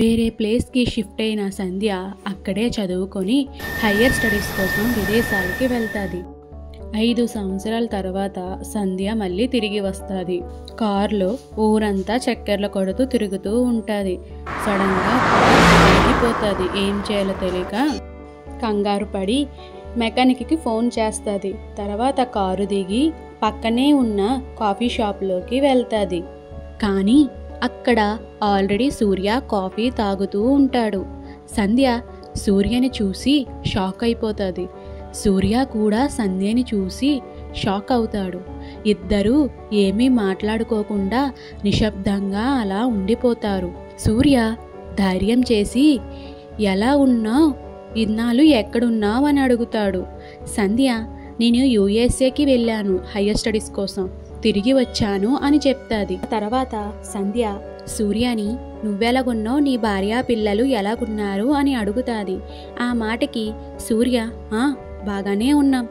వేరే ప్లేస్కి షిఫ్ట్ అయిన సంధ్య అక్కడే చదువుకొని హయ్యర్ స్టడీస్ కోసం విదేశాలకి వెళ్తుంది. 5 సంవత్సరాల తర్వాత సంధ్య మళ్ళీ తిరిగి వస్తుంది. కారులో ఊరంతా చక్కెర్లు కొడుతూ తిరుగుతూ ఉంటుంది. సడన్గా ఆగిపోతుంది. ఏం చేయాలో తెలియక కంగారు పడి మెకానిక్కి ఫోన్ చేస్తుంది. తర్వాత కారు దిగి పక్కనే ఉన్న కాఫీ షాప్లోకి వెళ్తుంది. కానీ అక్కడ ఆల్రెడీ సూర్య కాఫీ తాగుతూ ఉంటాడు. సంధ్య సూర్యని చూసి షాక్ అయిపోతుంది. సూర్య కూడా సంధ్యని చూసి షాక్ అవుతాడు. ఇద్దరూ ఏమీ మాట్లాడుకోకుండా నిశ్శబ్దంగా అలా ఉండిపోతారు. సూర్య ధైర్యం చేసి, ఎలా ఉన్నావు, ఇన్నాళ్ళు ఎక్కడున్నావు అని అడుగుతాడు. సంధ్య, నేను యూఎస్ఏకి వెళ్ళాను హయ్యర్ స్టడీస్ కోసం, తిరిగి వచ్చాను అని చెప్తాది. తర్వాత సంధ్య సూర్యని, నువ్వెలాగున్నావు, నీ భార్య పిల్లలు ఎలాగున్నారు అని అడుగుతాది. ఆ మాటకి సూర్య, బాగానే ఉన్నాం,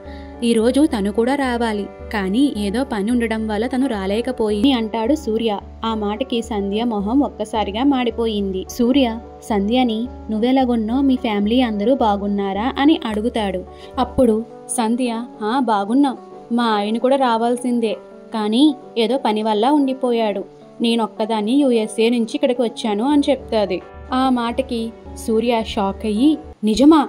ఈరోజు తను కూడా రావాలి, కానీ ఏదో పని ఉండడం వల్ల తను రాలేకపోయింది అంటాడు సూర్య. ఆ మాటకి సంధ్య మొహం ఒక్కసారిగా మాడిపోయింది. సూర్య సంధ్యని, నువ్వెలాగున్నావు, మీ ఫ్యామిలీ అందరూ బాగున్నారా అని అడుగుతాడు. అప్పుడు సంధ్య, బాగున్నాం, మా ఆయన కూడా రావాల్సిందే, కానీ ఏదో పని వల్ల ఉండిపోయాడు, నేనొక్కదాన్ని యూఎస్ఏ నుంచి ఇక్కడికి వచ్చాను అని చెప్తాది. ఆ మాటకి సూర్య షాక్ అయ్యి, నిజమా,